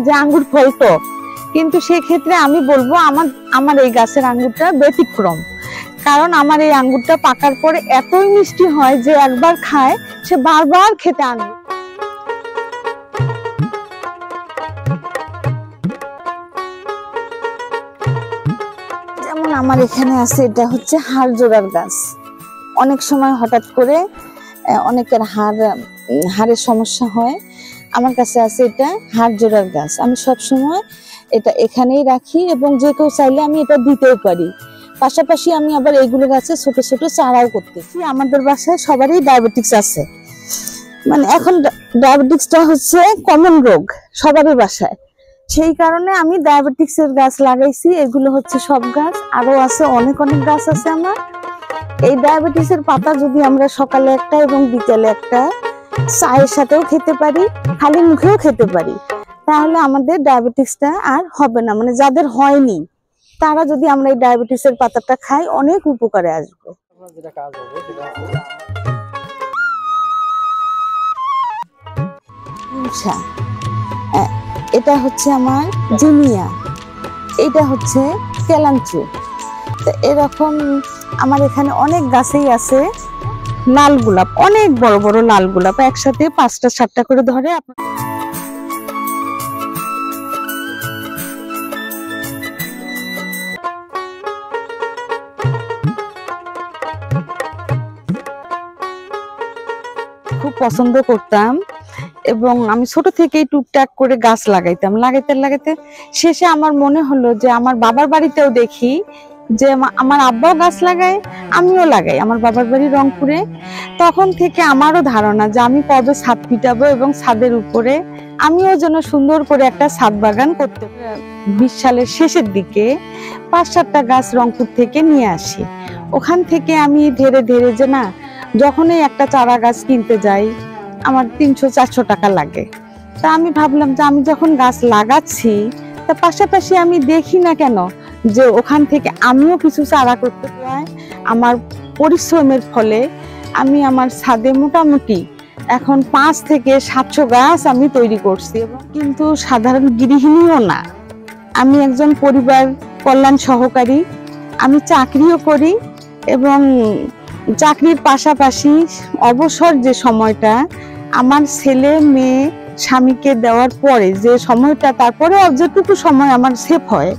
যে আঙ্গুর ফলতো, কিন্তু সেক্ষেত্রে আমি বলবো আমার এই গাছের আঙ্গুরটা ব্যতিক্রম। কারণ আমার এই আঙ্গুরটা পাকার পরে এতই মিষ্টি হয় যে একবার খায় সে বারবার খেতে আনবে। যেমন আমার এখানে আছে, এটা হচ্ছে হাড় জোড়ার গাছ। অনেক সময় হঠাৎ করে অনেকের হাড়ের সমস্যা হয়, আমার কাছে আছে এটা হাড় জোড়ার গাছ। আমি সব সময় এটা এখানেই রাখি এবং যে কেউ চাইলে আমি এটা দিতেও পারি। পাশাপাশি আমি আবার এইগুলো গাছে ছোট ছোট চারাও করতেছি। আমাদের বাসায় সবারই ডায়াবেটিস আছে, মানে এখন ডায়াবেটিসটা হচ্ছে কমন রোগ সবারই বাসায়, সেই কারণে আমি ডায়াবেটিসের গাছ লাগাইছি। এগুলো হচ্ছে সব গাছ, আরো আছে অনেক অনেক গাছ আছে আমার। এই ডায়াবেটিসের পাতা যদি আমরা সকালে একটা এবং বিকেলে একটা চায়ের সাথেও খেতে পারি, খালি মুখেও খেতে পারি, তাহলে আমাদের ডায়াবেটিসটা আর হবে না। মানে যাদের হয়নি তারা যদি আমরা এই ডায়াবেটিসের পাতাটা খাই অনেক উপকারে আসবে। এটা হচ্ছে আমার জিনিয়া, এটা হচ্ছে কেলাঞ্চু। তো এরকম আমার এখানে অনেক গাছেই আছে লাল গোলাপ, অনেক বড় বড় লাল গোলাপ, একসাথে 5টা 7টা করে ধরে। খুব পছন্দ করতাম এবং আমি ছোট থেকেই টুকটাক করে গাছ লাগাইতাম। লাগাইতে শেষে আমার মনে হলো যে আমার বাবার বাড়িতেও দেখি যে আমার আব্বাও গাছ লাগায়, আমিও লাগাই। আমার বাবার বাড়ি রংপুরে। তখন থেকে আমারও ধারণা যে আমি কবে ছাদ পিটাবো এবং ছাদের উপরে আমিও যেন সুন্দর করে একটা ছাদ বাগান করতে। 20 সালের শেষের দিকে 5-7টা গাছ রংপুর থেকে নিয়ে আসি। ওখান থেকে আমি ধীরে ধীরে যে না, যখনই একটা চারা গাছ কিনতে যাই আমার 300-400 টাকা লাগে। তা আমি ভাবলাম যে আমি যখন গাছ লাগাচ্ছি তা পাশাপাশি আমি দেখি না কেন যে ওখান থেকে আমিও কিছু চারা করতে পারি। আমার পরিশ্রমের ফলে আমি আমার ছাদে মোটামুটি এখন 5 থেকে 700 গাছ আমি তৈরি করছি। কিন্তু সাধারণ গৃহিণীও না, আমি একজন পরিবার কল্যাণ সহকারী, আমি চাকরিও করি এবং চাকরির পাশাপাশি অবসর যে সময়টা আমার ছেলে মেয়ে স্বামীকে দেওয়ার পরে যে সময়টা, তারপরে যতটুকু সময় আমার সেভ হয়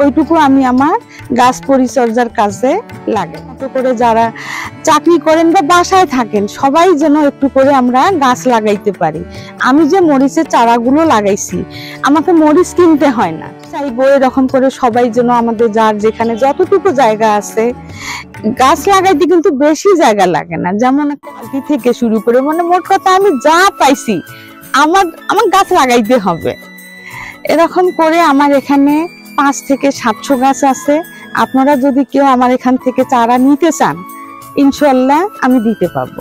ওইটুকু আমি আমার গাছ পরিচর্যার কাজে লাগে। মতো করে যারা চাকরি করেন বা বাসায় থাকেন সবাই যেন একটু করে আমরা গাছ লাগাইতে পারি। আমি যে মরিচের চারাগুলো লাগাইছি, আমাকে মরিচ কিনতে হয় না। চাইবো এরকম করে সবাই যেন আমাদের যার যেখানে যতটুকু জায়গা আছে গাছ লাগাইতে কিন্তু বেশি জায়গা লাগে না। যেমন একটা থেকে শুরু করে, মানে মোট কথা আমি যা পাইছি আমার গাছ লাগাইতে হবে। এরকম করে আমার এখানে 5 থেকে 700 গাছ আছে। আপনারা যদি কেউ আমার এখান থেকে চারা নিতে চান, ইনশাআল্লাহ আমি দিতে পারবো।